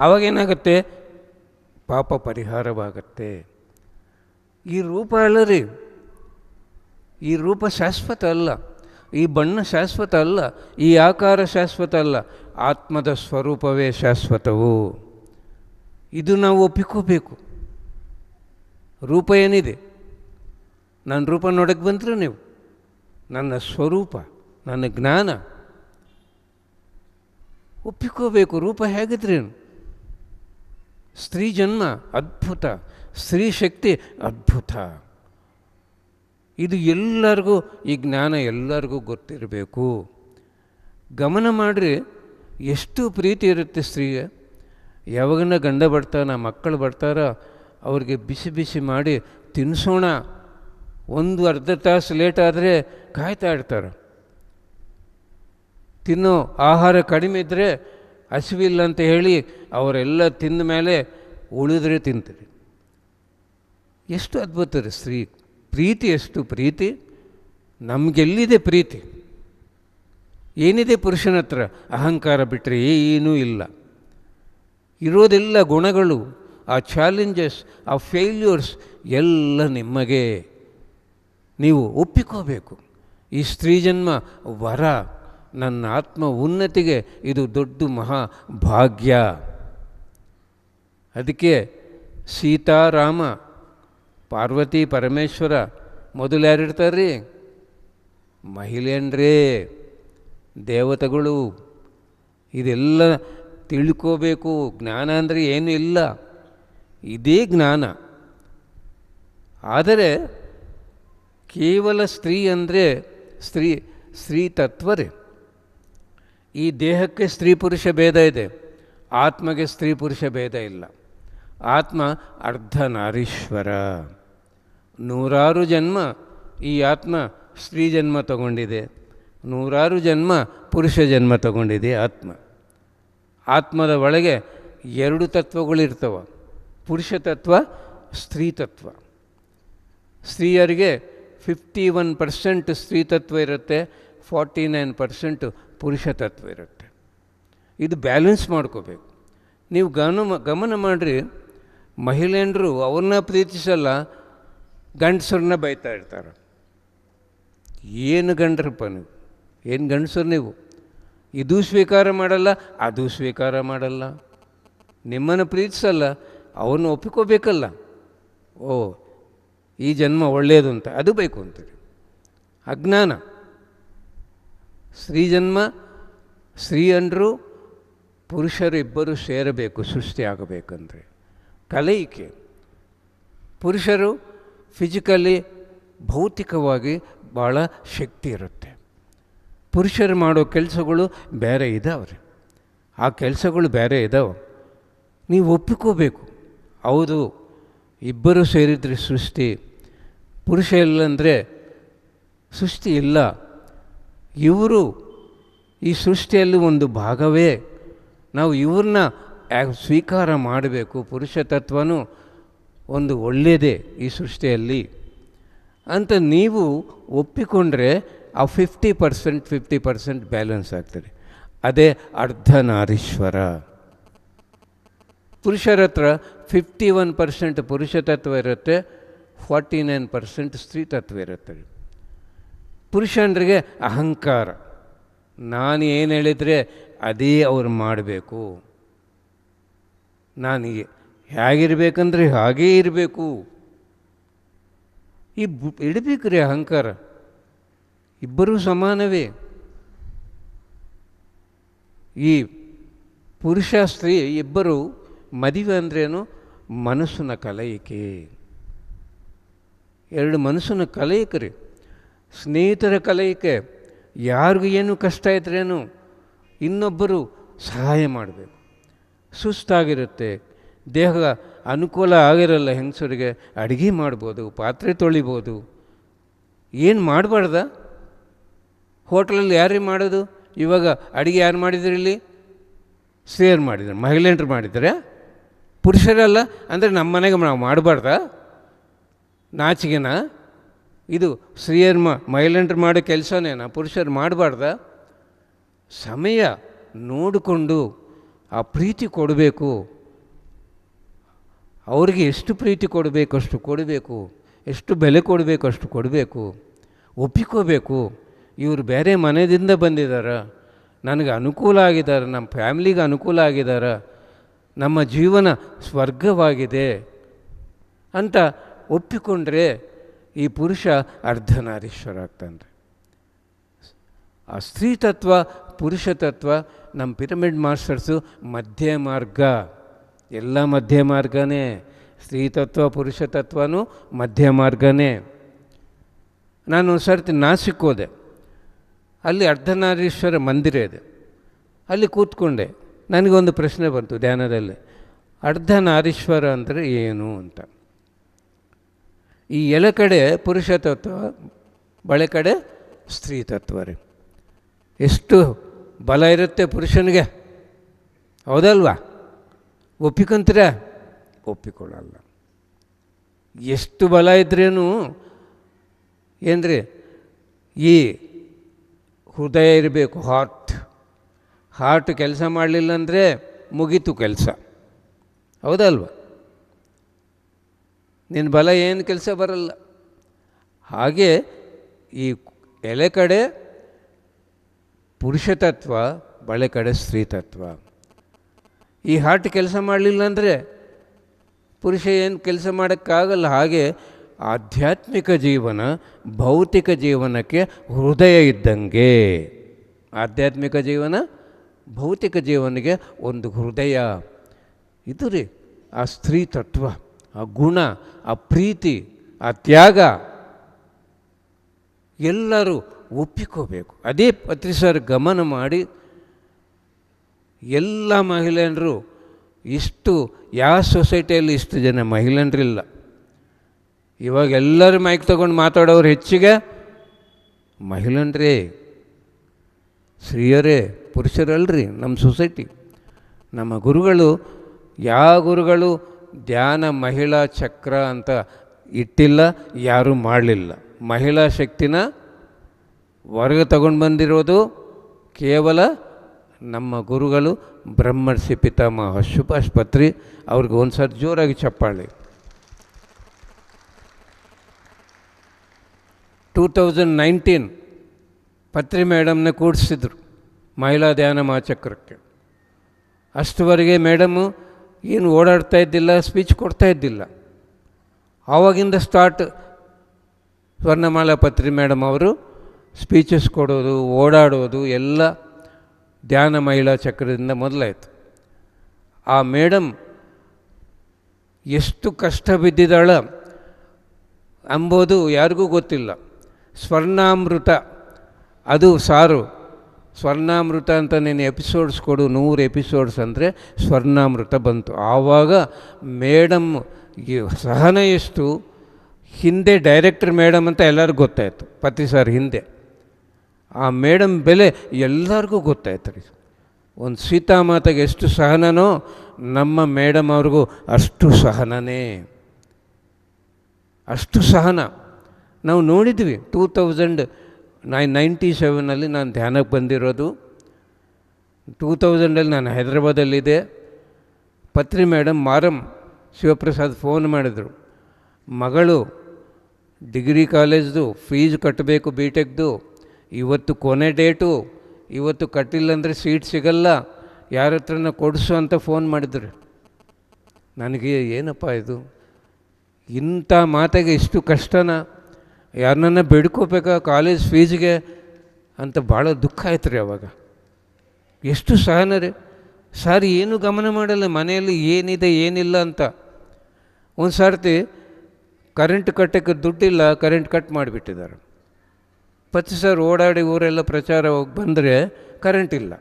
ಆವಾಗೇನಾಗುತ್ತೆ? ಪಾಪ ಪರಿಹಾರವಾಗತ್ತೆ. ಈ ರೂಪ ಅಲ್ಲ ರೀ, ಈ ರೂಪ ಶಾಶ್ವತ ಅಲ್ಲ, ಈ ಬಣ್ಣ ಶಾಶ್ವತ ಅಲ್ಲ, ಈ ಆಕಾರ ಶಾಶ್ವತ ಅಲ್ಲ, ಆತ್ಮದ ಸ್ವರೂಪವೇ ಶಾಶ್ವತವು. ಇದು ನಾವು ಒಪ್ಪಿಕೋಬೇಕು. ರೂಪ ಏನಿದೆ, ನನ್ನ ರೂಪ ನೋಡಕ್ಕೆ ಬಂದರೆ ನೀವು, ನನ್ನ ಸ್ವರೂಪ, ನನ್ನ ಜ್ಞಾನ ಒಪ್ಪಿಕೋಬೇಕು. ರೂಪ ಹೇಗಿದ್ರೇನು? ಸ್ತ್ರೀ ಜನ್ಮ ಅದ್ಭುತ, ಸ್ತ್ರೀ ಶಕ್ತಿ ಅದ್ಭುತ. ಇದು ಎಲ್ಲರಿಗೂ, ಈ ಜ್ಞಾನ ಎಲ್ಲರಿಗೂ ಗೊತ್ತಿರಬೇಕು. ಗಮನ ಮಾಡಿರಿ, ಎಷ್ಟು ಪ್ರೀತಿ ಇರುತ್ತೆ ಸ್ತ್ರೀಗೆ. ಯಾವಾಗನ ಗಂಡ ಬರ್ತಾನ, ಮಕ್ಕಳು ಬರ್ತಾರ, ಅವ್ರಿಗೆ ಬಿಸಿ ಬಿಸಿ ಮಾಡಿ ತಿನ್ನಿಸೋಣ, ಒಂದು ಅರ್ಧ ತಾಸು ಲೇಟ್ ಆದರೆ ಕಾಯ್ತಾ ಇರ್ತಾರೆ. ತಿನ್ನೋ ಆಹಾರ ಕಡಿಮೆ ಇದ್ದರೆ ಹಸಿವಿಲ್ಲ ಅಂತ ಹೇಳಿ ಅವರೆಲ್ಲ ತಿಂದ ಮೇಲೆ ಉಳಿದ್ರೆ ತಿಂತಾರೆ. ಎಷ್ಟು ಅದ್ಭುತ ರೀ ಸ್ತ್ರೀ ಪ್ರೀತಿ, ಎಷ್ಟು ಪ್ರೀತಿ. ನಮಗೆಲ್ಲಿದೆ ಪ್ರೀತಿ? ಏನಿದೆ ಪುರುಷನ ಹತ್ರ? ಅಹಂಕಾರ ಬಿಟ್ಟರೆ ಏನೂ ಇಲ್ಲ. ಇರೋದೆಲ್ಲ ಗುಣಗಳು, ಆ ಚಾಲೆಂಜಸ್, ಆ ಫೇಲ್ಯೂರ್ಸ್ ಎಲ್ಲ ನಿಮಗೆ. ನೀವು ಒಪ್ಪಿಕೋಬೇಕು. ಈ ಸ್ತ್ರೀ ಜನ್ಮ ವರ, ನನ್ನ ಆತ್ಮ ಉನ್ನತಿಗೆ ಇದು ದೊಡ್ಡ ಮಹಾ ಭಾಗ್ಯ. ಅದಕ್ಕೆ ಸೀತಾರಾಮ, ಪಾರ್ವತಿ ಪರಮೇಶ್ವರ ಮೊದಲು ಯಾರಿರ್ತಾರೆ ರೀ? ಮಹಿಳೆಯನ್ರೇ, ದೇವತೆಗಳು. ಇದೆಲ್ಲ ತಿಳ್ಕೋಬೇಕು. ಜ್ಞಾನ ಅಂದರೆ ಏನೂ ಇಲ್ಲ, ಇದೇ ಜ್ಞಾನ. ಆದರೆ ಕೇವಲ ಸ್ತ್ರೀ ಅಂದರೆ ಸ್ತ್ರೀ ತತ್ವರೇ. ಈ ದೇಹಕ್ಕೆ ಸ್ತ್ರೀ ಪುರುಷ ಭೇದ ಇದೆ, ಆತ್ಮಗೆ ಸ್ತ್ರೀ ಪುರುಷ ಭೇದ ಇಲ್ಲ. ಆತ್ಮ ಅರ್ಧನಾರೀಶ್ವರ. 100 ಜನ್ಮ ಈ ಆತ್ಮ ಸ್ತ್ರೀ ಜನ್ಮ ತಗೊಂಡಿದೆ, 100 ಜನ್ಮ ಪುರುಷ ಜನ್ಮ ತಗೊಂಡಿದೆ ಆತ್ಮ. ಆತ್ಮದ ಒಳಗೆ 2 ತತ್ವಗಳಿರ್ತವ, ಪುರುಷ ತತ್ವ, ಸ್ತ್ರೀ ತತ್ವ. ಸ್ತ್ರೀಯರಿಗೆ 51% ಸ್ತ್ರೀ ತತ್ವ ಇರುತ್ತೆ, 49% ಪುರುಷ ತತ್ವ ಇರುತ್ತೆ. ಇದು ಬ್ಯಾಲೆನ್ಸ್ ಮಾಡ್ಕೋಬೇಕು. ನೀವು ಗಮನ ಮಾಡಿರಿ, ಮಹಿಳೆಯರು ಅವ್ರನ್ನ ಪ್ರೀತಿಸಲ್ಲ, ಗಂಡಸರನ್ನ ಬೈತಾ ಇರ್ತಾರೆ. ಏನು ಗಂಡ್ರಪ್ಪ ನೀವು, ಏನು ಗಂಡಸರು ನೀವು? ಇದು ಸ್ವೀಕಾರ ಮಾಡಲ್ಲ, ಅದು ಸ್ವೀಕಾರ ಮಾಡಲ್ಲ. ನಿಮ್ಮನ್ನು ಪ್ರೀತಿಸಲ್ಲ, ಅವನ್ನ ಒಪ್ಪಿಕೋಬೇಕಲ್ಲ. ಓ, ಈ ಜನ್ಮ ಒಳ್ಳೆಯದು ಅಂತ ಅದು ಬೇಕು ಅಂತೀರಿ. ಅಜ್ಞಾನ. ಸ್ತ್ರೀ ಜನ್ಮ, ಸ್ತ್ರೀಯಂದರು ಪುರುಷರು ಇಬ್ಬರು ಸೇರಬೇಕು ಸೃಷ್ಟಿ ಆಗಬೇಕಂದ್ರೆ. ಕಲಯಿಕೆ. ಪುರುಷರು ಫಿಸಿಕಲಿ, ಭೌತಿಕವಾಗಿ ಭಾಳ ಶಕ್ತಿ ಇರುತ್ತೆ. ಪುರುಷರು ಮಾಡೋ ಕೆಲಸಗಳು ಬೇರೆ ಇದ್ದಾವೆ, ಆ ಕೆಲಸಗಳು ಬೇರೆ ಇದ್ದಾವೆ. ನೀವು ಒಪ್ಪಿಕೋಬೇಕು. ಹೌದು, ಇಬ್ಬರು ಸೇರಿದ್ರೆ ಸೃಷ್ಟಿ. ಪುರುಷ ಇಲ್ಲಂದರೆ ಸೃಷ್ಟಿ ಇಲ್ಲ. ಇವರು ಈ ಸೃಷ್ಟಿಯಲ್ಲಿ ಒಂದು ಭಾಗವೇ. ನಾವು ಇವ್ರನ್ನ ಸ್ವೀಕಾರ ಮಾಡಬೇಕು. ಪುರುಷ ತತ್ವನೂ ಒಂದು ಒಳ್ಳೆಯದೇ ಈ ಸೃಷ್ಟಿಯಲ್ಲಿ ಅಂತ ನೀವು ಒಪ್ಪಿಕೊಂಡ್ರೆ ಆ 50% ಬ್ಯಾಲೆನ್ಸ್ ಆಗ್ತದೆ. ಅದೇ ಅರ್ಧನಾರೀಶ್ವರ. ಪುರುಷರ ಹತ್ರ 51% ಪುರುಷ ತತ್ವ ಇರುತ್ತೆ, 49% ಸ್ತ್ರೀ ತತ್ವ ಇರುತ್ತೆ. ಪುರುಷನರಿಗೆ ಅಹಂಕಾರ, ನಾನು ಏನು ಹೇಳಿದರೆ ಅದೇ ಅವ್ರು ಮಾಡಬೇಕು, ನಾನು ಹೇಗಿರಬೇಕಂದ್ರೆ ಹಾಗೇ ಇರಬೇಕು. ಇಡಬೇಕು ರೀ ಅಹಂಕಾರ. ಇಬ್ಬರೂ ಸಮಾನವೇ. ಈ ಪುರುಷ ಸ್ತ್ರೀ ಇಬ್ಬರು ಮದುವೆ ಅಂದ್ರೇನು? ಮನಸ್ಸಿನ ಕಲಯಿಕೆ. 2 ಮನಸ್ಸಿನ ಕಲಯಿಕೆ ರೀ. ಸ್ನೇಹಿತರ ಕಲಯಿಕೆ. ಯಾರಿಗೂ ಏನು ಕಷ್ಟ ಇದ್ರೇನು ಇನ್ನೊಬ್ಬರು ಸಹಾಯ ಮಾಡಬೇಕು. ಸುಸ್ತಾಗಿರುತ್ತೆ, ದೇಹ ಅನುಕೂಲ ಆಗಿರಲ್ಲ ಹೆಂಗಸರಿಗೆ, ಅಡುಗೆ ಮಾಡ್ಬೋದು, ಪಾತ್ರೆ ತೊಳಿಬೋದು. ಏನು ಮಾಡಬಾರ್ದ? ಹೋಟ್ಲಲ್ಲಿ ಯಾರೇ ಮಾಡೋದು? ಇವಾಗ ಅಡುಗೆ ಯಾರು ಮಾಡಿದ್ರು? ಇಲ್ಲಿ ಸ್ತ್ರೀಯರು ಮಾಡಿದ್ರು, ಮಹಿಳೆಯರು ಮಾಡಿದರೆ, ಪುರುಷರಲ್ಲ. ಅಂದರೆ ನಮ್ಮ ಮನೆಗೆ ನಾವು ಮಾಡಬಾರ್ದ? ನಾಚಿಗೆನಾ ಇದು? ಸ್ತ್ರೀಯರು ಮಹಿಳೆಯರು ಮಾಡೋ ಕೆಲಸನೇನಾ ಪುರುಷರು ಮಾಡಬಾರ್ದ? ಸಮಯ ನೋಡಿಕೊಂಡು ಆ ಪ್ರೀತಿ ಕೊಡಬೇಕು. ಅವ್ರಿಗೆ ಎಷ್ಟು ಪ್ರೀತಿ ಕೊಡಬೇಕು ಅಷ್ಟು ಕೊಡಬೇಕು, ಎಷ್ಟು ಬೆಲೆ ಕೊಡಬೇಕು ಅಷ್ಟು ಕೊಡಬೇಕು, ಒಪ್ಪಿಕೋಬೇಕು. ಇವರು ಬೇರೆ ಮನೆಯಿಂದ ಬಂದಿದ್ದಾರೆ, ನನಗೆ ಅನುಕೂಲ ಆಗಿದ್ದಾರೆ, ನಮ್ಮ ಫ್ಯಾಮ್ಲಿಗೆ ಅನುಕೂಲ ಆಗಿದ್ದಾರೆ, ನಮ್ಮ ಜೀವನ ಸ್ವರ್ಗವಾಗಿದೆ ಅಂತ ಒಪ್ಪಿಕೊಂಡ್ರೆ ಈ ಪುರುಷ ಅರ್ಧನಾರೀಶ್ವರ ಆಗ್ತಾನೆ. ಆ ಸ್ತ್ರೀ ತತ್ವ ಪುರುಷ ತತ್ವ ನಮ್ಮ ಪಿರಮಿಡ್ ಮಾಸ್ಟರ್ಸು ಮಧ್ಯ ಮಾರ್ಗ, ಎಲ್ಲ ಮಧ್ಯ ಮಾರ್ಗನೇ. ಸ್ತ್ರೀ ತತ್ವ ಪುರುಷ ತತ್ವನೂ ಮಧ್ಯ ಮಾರ್ಗನೇ. ನಾನು ಒಂದು ಸರ್ತಿ ನಾಸಿಕ್ ಹೋದೆ, ಅಲ್ಲಿ ಅರ್ಧನಾರೀಶ್ವರ ಮಂದಿರ ಇದೆ, ಅಲ್ಲಿ ಕೂತ್ಕೊಂಡೆ. ನನಗೊಂದು ಪ್ರಶ್ನೆ ಬಂತು ಧ್ಯಾನದಲ್ಲಿ, ಅರ್ಧನಾರೀಶ್ವರ ಅಂದರೆ ಏನು ಅಂತ. ಈ ಎಲೆ ಕಡೆ ಪುರುಷ ತತ್ವ, ಬಳೆ ಕಡೆ ಸ್ತ್ರೀ ತತ್ವ ರೀ. ಎಷ್ಟು ಬಲ ಇರುತ್ತೆ ಪುರುಷನಿಗೆ, ಹೌದಲ್ವಾ? ಒಪ್ಪಿಕೊಂತೀರ? ಒಪ್ಪಿಕೊಳ್ಳಲ್ಲ. ಎಷ್ಟು ಬಲ ಇದ್ರೇನು ಏನ್ರಿ, ಈ ಹೃದಯ ಇರಬೇಕು, ಹಾರ್ಟ್ ಕೆಲಸ ಮಾಡಲಿಲ್ಲ ಅಂದರೆ ಮುಗೀತು ಕೆಲಸ, ಹೌದಲ್ವ? ನಿನ್ನ ಬಲ ಏನು ಕೆಲಸ ಬರಲ್ಲ. ಹಾಗೆ ಈ ಎಲೆ ಕಡೆ ಪುರುಷ ತತ್ವ, ಬಳೆ ಕಡೆ ಸ್ತ್ರೀ ತತ್ವ. ಈ ಹಾರ್ಟ್ ಕೆಲಸ ಮಾಡಲಿಲ್ಲ ಅಂದರೆ ಪುರುಷ ಏನು ಕೆಲಸ ಮಾಡೋಕ್ಕಾಗಲ್ಲ. ಹಾಗೆ ಆಧ್ಯಾತ್ಮಿಕ ಜೀವನ ಭೌತಿಕ ಜೀವನಕ್ಕೆ ಹೃದಯ ಇದ್ದಂಗೆ. ಆಧ್ಯಾತ್ಮಿಕ ಜೀವನ ಭೌತಿಕ ಜೀವನಿಗೆ ಒಂದು ಹೃದಯ. ಇದು ರೀ ಆ ಸ್ತ್ರೀ ತತ್ವ, ಆ ಗುಣ, ಆ ಪ್ರೀತಿ, ಆ ತ್ಯಾಗ ಎಲ್ಲರೂ ಒಪ್ಪಿಕೋಬೇಕು. ಅದೇ ಪತ್ರಿ ಸರ್ ಗಮನ ಮಾಡಿ ಎಲ್ಲ ಮಹಿಳೆಯರು, ಇಷ್ಟು ಯಾವ ಸೊಸೈಟಿಯಲ್ಲಿ ಇಷ್ಟು ಜನ ಮಹಿಳೆಯರಿಲ್ಲ. ಇವಾಗ ಎಲ್ಲರೂ ಮೈಕ್ ತಗೊಂಡು ಮಾತಾಡೋರು ಹೆಚ್ಚಿಗೆ ಮಹಿಳೆಯರೇ, ಸ್ತ್ರೀಯರೇ, ಪುರುಷರಲ್ರಿ ನಮ್ಮ ಸೊಸೈಟಿ. ನಮ್ಮ ಗುರುಗಳು, ಯಾವ ಗುರುಗಳು ಧ್ಯಾನ ಮಹಿಳಾ ಚಕ್ರ ಅಂತ ಇಟ್ಟಿಲ್ಲ, ಯಾರೂ ಮಾಡಲಿಲ್ಲ. ಮಹಿಳಾ ಶಕ್ತಿನ ಹೊರಗೆ ತಗೊಂಡು ಬಂದಿರೋದು ಕೇವಲ ನಮ್ಮ ಗುರುಗಳು ಬ್ರಹ್ಮರ್ಷಿ ಪಿತಾಮಹ ಸುಭಾಷ್ ಪತ್ರಿ. ಅವ್ರಿಗೆ ಒಂದು ಸರಿ ಜೋರಾಗಿ ಚಪ್ಪಾಳೆ. 2019 ಪತ್ರಿ ಮೇಡಮ್ನ ಕೂಡಿಸಿದ್ರು ಮಹಿಳಾ ಧ್ಯಾನ ಮಹಾಚಕ್ರಕ್ಕೆ. ಅಷ್ಟುವರೆಗೆ ಮೇಡಮು ಏನು ಓಡಾಡ್ತಾ ಇದ್ದಿಲ್ಲ, ಸ್ಪೀಚ್ ಕೊಡ್ತಾ ಇದ್ದಿಲ್ಲ. ಆವಾಗಿಂದ ಸ್ಟಾರ್ಟ್ ಸ್ವರ್ಣಮಾಲಾ ಪತ್ರಿ ಮೇಡಮ್ ಅವರು ಸ್ಪೀಚಸ್ ಕೊಡೋದು, ಓಡಾಡೋದು ಎಲ್ಲ ಧ್ಯಾನ ಮಹಿಳಾ ಚಕ್ರದಿಂದ ಮೊದಲಾಯಿತು. ಆ ಮೇಡಮ್ ಎಷ್ಟು ಕಷ್ಟ ಬಿದ್ದಿದ್ದಾಳ ಅಂಬೋದು ಯಾರಿಗೂ ಗೊತ್ತಿಲ್ಲ. ಸ್ವರ್ಣಾಮೃತ ಅದು ಸಾರು, ಸ್ವರ್ಣಾಮೃತ ಅಂತ ನೀನು ಎಪಿಸೋಡ್ಸ್ ಕೊಡು, 100 ಎಪಿಸೋಡ್ಸ್ ಅಂದರೆ ಸ್ವರ್ಣಾಮೃತ ಬಂತು. ಆವಾಗ ಮೇಡಮ್ ಸಹನ ಎಷ್ಟು, ಹಿಂದೆ ಡೈರೆಕ್ಟರ್ ಮೇಡಮ್ ಅಂತ ಎಲ್ಲರಿಗೂ ಗೊತ್ತಾಯಿತು. ಪತ್ರಿ ಸರ್ ಹಿಂದೆ ಆ ಮೇಡಮ್ ಬೆಲೆ ಎಲ್ಲರಿಗೂ ಗೊತ್ತಾಯ್ತು ರೀ. ಒಂದು ಸೀತಾಮಾತೆಗೆ ಎಷ್ಟು ಸಹನನೋ ನಮ್ಮ ಮೇಡಮ್ ಅವ್ರಿಗೂ ಅಷ್ಟು ಸಹನನೇ, ಅಷ್ಟು ಸಹನ ನಾವು ನೋಡಿದ್ವಿ. 1997 ನಾನು ಧ್ಯಾನಕ್ಕೆ ಬಂದಿರೋದು. 2000 ನಾನು ಹೈದ್ರಾಬಾದಲ್ಲಿದ್ದೆ. ಪತ್ರಿ ಮೇಡಮ್ ಮಾರಮ್ ಶಿವಪ್ರಸಾದ್ ಫೋನ್ ಮಾಡಿದರು, ಮಗಳು ಡಿಗ್ರಿ ಕಾಲೇಜ್ದು ಫೀಸ್ ಕಟ್ಟಬೇಕು ಬಿ.ಟೆಕ್ದು, ಇವತ್ತು ಕೊನೆ ಡೇಟು, ಇವತ್ತು ಕಟ್ಟಿಲ್ಲ ಅಂದರೆ ಸೀಟ್ ಸಿಗಲ್ಲ, ಯಾರ ಹತ್ರನ ಕೊಡಿಸು ಅಂತ ಫೋನ್ ಮಾಡಿದ್ರು. ನನಗೆ ಏನಪ್ಪ ಇದು, ಇಂಥ ಮಾತಿಗೆ ಇಷ್ಟು ಕಷ್ಟನ, ಯಾರನ್ನ ಬೇಡ್ಕೋಬೇಕಾ ಕಾಲೇಜ್ ಫೀಸ್ಗೆ ಅಂತ ಭಾಳ ದುಃಖ ಆಯ್ತು ರೀ. ಅವಾಗ ಎಷ್ಟು ಸಹನ ರೀ. ಸರ್ ಏನೂ ಗಮನ ಮಾಡಲ್ಲ ಮನೆಯಲ್ಲಿ ಏನಿದೆ ಏನಿಲ್ಲ ಅಂತ. ಒಂದು ಸರ್ತಿ ಕರೆಂಟ್ ಕಟ್ಟಕ್ಕೆ ದುಡ್ಡಿಲ್ಲ, ಕರೆಂಟ್ ಕಟ್ ಮಾಡಿಬಿಟ್ಟಿದ್ದಾರೆ. ಪತ್ರಿ ಸರ್ ಓಡಾಡಿ ಊರೆಲ್ಲ ಪ್ರಚಾರ ಹೋಗಿ ಬಂದರೆ ಕರೆಂಟ್ ಇಲ್ಲ.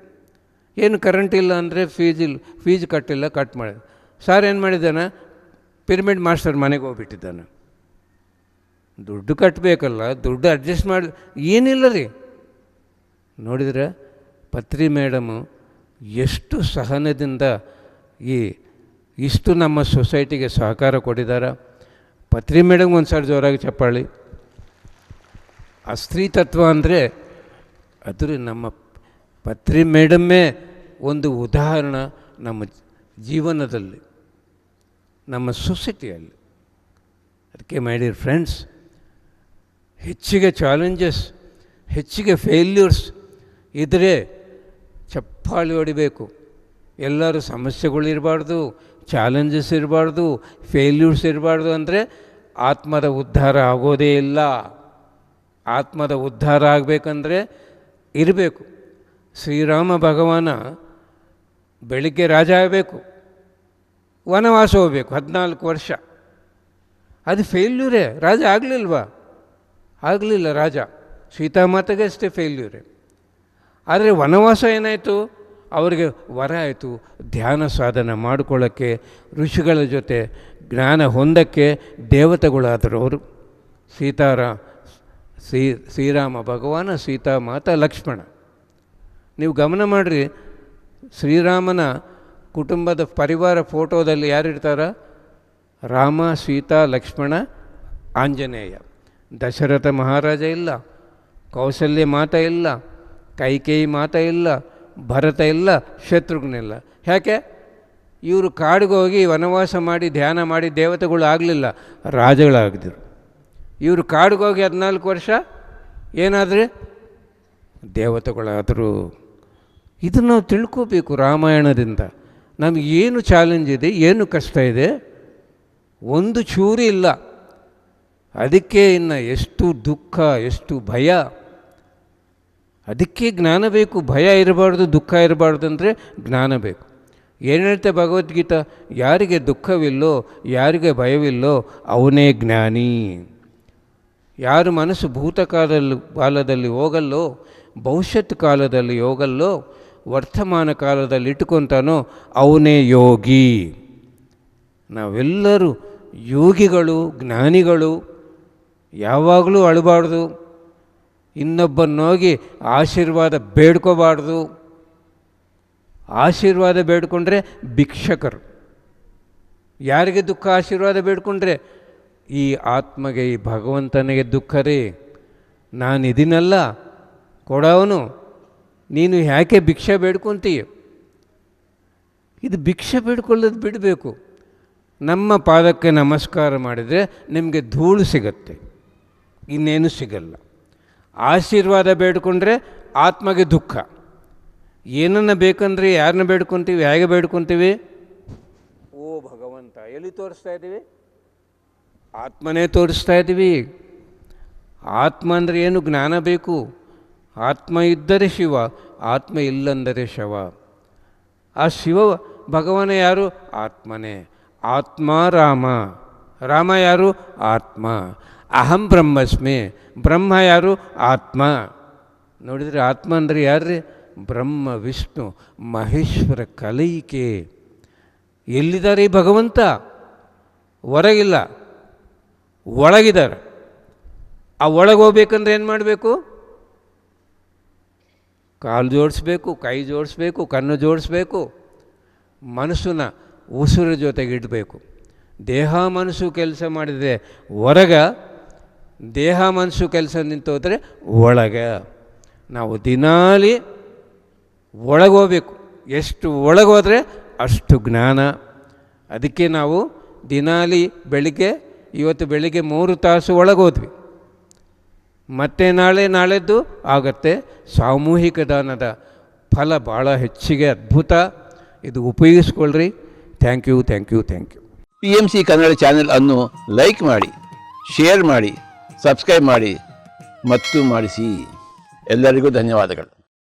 ಏನು ಕರೆಂಟ್ ಇಲ್ಲ ಅಂದರೆ ಫೀಸ್ ಕಟ್ಟಿಲ್ಲ, ಕಟ್ ಮಾಡಿದ. ಸರ್ ಏನು ಮಾಡಿದ್ದಾನೆ, ಪಿರಮಿಡ್ ಮಾಸ್ಟರ್ ಮನೆಗೆ ಹೋಗ್ಬಿಟ್ಟಿದ್ದಾನೆ. ದುಡ್ಡು ಕಟ್ಟಬೇಕಲ್ಲ, ದುಡ್ಡು ಅಡ್ಜಸ್ಟ್ ಮಾಡಿ ಏನಿಲ್ಲ ರೀ. ನೋಡಿದರೆ ಪತ್ರಿ ಮೇಡಮು ಎಷ್ಟು ಸಹನದಿಂದ ಇಷ್ಟು ನಮ್ಮ ಸೊಸೈಟಿಗೆ ಸಹಕಾರ ಕೊಟ್ಟಿದ್ದಾರೆ. ಪತ್ರಿ ಮೇಡಮ್ ಒಂದು ಸಾರಿ ಜೋರಾಗಿ ಚಪ್ಪಾಳಿ. ಆ ಸ್ತ್ರೀ ತತ್ವ ಅಂದರೆ ಅದು ನಮ್ಮ ಪತ್ರಿ ಮೇಡಮ್ಮೇ ಒಂದು ಉದಾಹರಣೆ ನಮ್ಮ ಜೀವನದಲ್ಲಿ. ನಮ್ಮ ಸೊಸೈಟಿಯಲ್ಲಿ. ಅದಕ್ಕೆ ಮೈ ಡಿಯರ್ ಫ್ರೆಂಡ್ಸ್, ಹೆಚ್ಚಿಗೆ ಚಾಲೆಂಜಸ್, ಹೆಚ್ಚಿಗೆ ಫೇಲ್ಯೂರ್ಸ್ ಇದ್ದರೆ ಚಪ್ಪಾಳಿ ಹೊಡಿಬೇಕು. ಎಲ್ಲರೂ ಸಮಸ್ಯೆಗಳಿರಬಾರ್ದು, ಚಾಲೆಂಜಸ್ ಇರಬಾರ್ದು, ಫೇಲ್ಯೂರ್ಸ್ ಇರಬಾರ್ದು ಅಂದರೆ ಆತ್ಮದ ಉದ್ಧಾರ ಆಗೋದೇ ಇಲ್ಲ. ಆತ್ಮದ ಉದ್ಧಾರ ಆಗಬೇಕಂದ್ರೆ ಇರಬೇಕು. ಶ್ರೀರಾಮ ಭಗವಾನ ಬೆಳಿಗ್ಗೆ ರಾಜ ಆಗಬೇಕು, ವನವಾಸ ಹೋಗಬೇಕು 14 ವರ್ಷ. ಅದು ಫೇಲ್ಯೂರೇ. ರಾಜ ಆಗಲಿಲ್ವಾ? ಆಗಲಿಲ್ಲ ರಾಜ. ಸೀತಾಮಾತೆಗೆ ಅಷ್ಟೇ ಫೇಲ್ಯೂರೇ. ಆದರೆ ವನವಾಸ ಏನಾಯಿತು? ಅವರಿಗೆ ವರ ಆಯಿತು, ಧ್ಯಾನ ಸಾಧನ ಮಾಡಿಕೊಳ್ಳೋಕ್ಕೆ, ಋಷಿಗಳ ಜೊತೆ ಜ್ಞಾನ ಹೊಂದಕ್ಕೆ ದೇವತೆಗಳಾದರು ಅವರು. ಶ್ರೀರಾಮ ಭಗವಾನ, ಸೀತಾಮಾತಾ, ಲಕ್ಷ್ಮಣ. ನೀವು ಗಮನ ಮಾಡಿರಿ, ಶ್ರೀರಾಮನ ಕುಟುಂಬದ ಪರಿವಾರ ಫೋಟೋದಲ್ಲಿ ಯಾರಿರ್ತಾರ? ರಾಮ, ಸೀತಾ, ಲಕ್ಷ್ಮಣ, ಆಂಜನೇಯ. ದಶರಥ ಮಹಾರಾಜ ಇಲ್ಲ, ಕೌಸಲ್ಯ ಮಾತಾ ಇಲ್ಲ, ಕೈಕೇಯಿ ಮಾತಾ ಇಲ್ಲ, ಭರತ ಇಲ್ಲ, ಶತ್ರುಘ್ನ ಇಲ್ಲ. ಯಾಕೆ? ಇವರು ಕಾಡಿಗೆ ಹೋಗಿ ವನವಾಸ ಮಾಡಿ ಧ್ಯಾನ ಮಾಡಿ ದೇವತೆಗಳು ಆಗಲಿಲ್ಲ, ರಾಜಗಳಾಗಿದ್ದರು. ಇವರು ಕಾಡಿಗೆ ಹೋಗಿ 14 ವರ್ಷ ಏನಾದರೆ ದೇವತೆಗಳಾದರು. ಇದನ್ನು ನಾವು ತಿಳ್ಕೋಬೇಕು ರಾಮಾಯಣದಿಂದ. ನಮಗೆ ಏನು ಚಾಲೆಂಜ್ ಇದೆ, ಏನು ಕಷ್ಟ ಇದೆ, ಒಂದು ಚೂರು ಇಲ್ಲ. ಅದಕ್ಕೆ ಇನ್ನು ಎಷ್ಟು ದುಃಖ, ಎಷ್ಟು ಭಯ. ಅದಕ್ಕೆ ಜ್ಞಾನ ಬೇಕು. ಭಯ ಇರಬಾರ್ದು, ದುಃಖ ಇರಬಾರ್ದು ಅಂದರೆ ಜ್ಞಾನ ಬೇಕು. ಏನು ಹೇಳ್ತೆ ಭಗವದ್ಗೀತಾ? ಯಾರಿಗೆ ದುಃಖವಿಲ್ಲೋ, ಯಾರಿಗೆ ಭಯವಿಲ್ಲೋ ಅವನೇ ಜ್ಞಾನಿ. ಯಾರು ಮನಸ್ಸು ಕಾಲದಲ್ಲಿ ಹೋಗಲ್ಲೋ, ಭವಿಷ್ಯತ್ ಕಾಲದಲ್ಲಿ ಹೋಗಲ್ಲೋ, ವರ್ತಮಾನ ಕಾಲದಲ್ಲಿ ಇಟ್ಕೊತಾನೋ ಅವನೇ ಯೋಗಿ. ನಾವೆಲ್ಲರೂ ಯೋಗಿಗಳು, ಜ್ಞಾನಿಗಳು. ಯಾವಾಗಲೂ ಅಳಬಾರ್ದು, ಇನ್ನೊಬ್ಬನೋಗಿ ಆಶೀರ್ವಾದ ಬೇಡ್ಕೋಬಾರ್ದು. ಆಶೀರ್ವಾದ ಬೇಡ್ಕೊಂಡ್ರೆ ಭಿಕ್ಷಕರು. ಯಾರಿಗೆ ದುಃಖ ಆಶೀರ್ವಾದ ಬೇಡ್ಕೊಂಡ್ರೆ? ಈ ಆತ್ಮಗೆ, ಈ ಭಗವಂತನಿಗೆ ದುಃಖ ರೀ. ನಾನಿದ್ದೀನಲ್ಲ ಕೊಡವನು, ನೀನು ಯಾಕೆ ಭಿಕ್ಷೆ ಬೇಡ್ಕೊತೀಯ? ಇದು ಭಿಕ್ಷೆ ಬೇಡ್ಕೊಳ್ಳೋದು ಬಿಡಬೇಕು. ನಮ್ಮ ಪಾದಕ್ಕೆ ನಮಸ್ಕಾರ ಮಾಡಿದರೆ ನಿಮಗೆ ಧೂಳು ಸಿಗತ್ತೆ, ಇನ್ನೇನು ಸಿಗಲ್ಲ. ಆಶೀರ್ವಾದ ಬೇಡ್ಕೊಂಡ್ರೆ ಆತ್ಮಗೆ ದುಃಖ. ಏನನ್ನು ಬೇಕಂದ್ರೆ ಯಾರನ್ನ ಬೇಡ್ಕೊತೀವಿ, ಹೇಗೆ ಬೇಡ್ಕೊತೀವಿ? ಓ ಭಗವಂತ. ಎಲ್ಲಿ ತೋರಿಸ್ತಾ ಇದ್ದೀವಿ? ಆತ್ಮನೇ ತೋರಿಸ್ತಾ ಇದ್ದೀವಿ. ಆತ್ಮ ಅಂದರೆ ಏನು? ಜ್ಞಾನ ಬೇಕು. ಆತ್ಮ ಇದ್ದರೆ ಶಿವ, ಆತ್ಮ ಇಲ್ಲಂದರೆ ಶವ. ಆ ಶಿವ ಭಗವಾನ ಯಾರು? ಆತ್ಮನೇ. ಆತ್ಮ ರಾಮ. ರಾಮ ಯಾರು? ಆತ್ಮ. ಅಹಂ ಬ್ರಹ್ಮಸ್ಮಿ. ಬ್ರಹ್ಮ ಯಾರು? ಆತ್ಮ. ನೋಡಿದರೆ ಆತ್ಮ ಅಂದರೆ ಯಾರ್ರಿ? ಬ್ರಹ್ಮ, ವಿಷ್ಣು, ಮಹೇಶ್ವರ ಕಲೈಕೆ. ಎಲ್ಲಿದ್ದಾರೆ ಈ ಭಗವಂತ? ಹೊರಗಿಲ್ಲ, ಒಳಗಿದ್ದಾರೆ. ಆ ಒಳಗೆ ಹೋಗ್ಬೇಕಂದ್ರೆ ಏನು ಮಾಡಬೇಕು? ಕಾಲು ಜೋಡಿಸ್ಬೇಕು, ಕೈ ಜೋಡಿಸ್ಬೇಕು, ಕಣ್ಣು ಜೋಡಿಸ್ಬೇಕು, ಮನಸ್ಸನ್ನ ಉಸಿರ ಜೊತೆಗೆ ಇಡಬೇಕು. ದೇಹ ಮನಸ್ಸು ಕೆಲಸ ಮಾಡಿದರೆ ಹೊರಗ, ದೇಹ ಮನಸ್ಸು ಕೆಲಸ ನಿಂತೋದ್ರೆ ಒಳಗೆ. ನಾವು ದಿನಾಲಿ ಒಳಗೋಗ್ಬೇಕು. ಎಷ್ಟು ಒಳಗೋದ್ರೆ ಅಷ್ಟು ಜ್ಞಾನ. ಅದಕ್ಕೆ ನಾವು ದಿನಾಲಿ ಇವತ್ತು ಬೆಳಿಗ್ಗೆ 3 ತಾಸು ಒಳಗೋದ್ವಿ. ಮತ್ತು ನಾಳೆದ್ದು ಆಗತ್ತೆ. ಸಾಮೂಹಿಕ ದಾನದ ಫಲ ಭಾಳ ಹೆಚ್ಚಿಗೆ ಅದ್ಭುತ. ಇದು ಉಪಯೋಗಿಸ್ಕೊಳ್ರಿ. Thank you. PMC Kannada channel ಅನ್ನು ಲೈಕ್ ಮಾಡಿ, ಶೇರ್ ಮಾಡಿ, ಸಬ್ಸ್ಕ್ರೈಬ್ ಮಾಡಿ ಮತ್ತು ಮಾಡಿಸಿ. ಎಲ್ಲರಿಗೂ ಧನ್ಯವಾದಗಳು.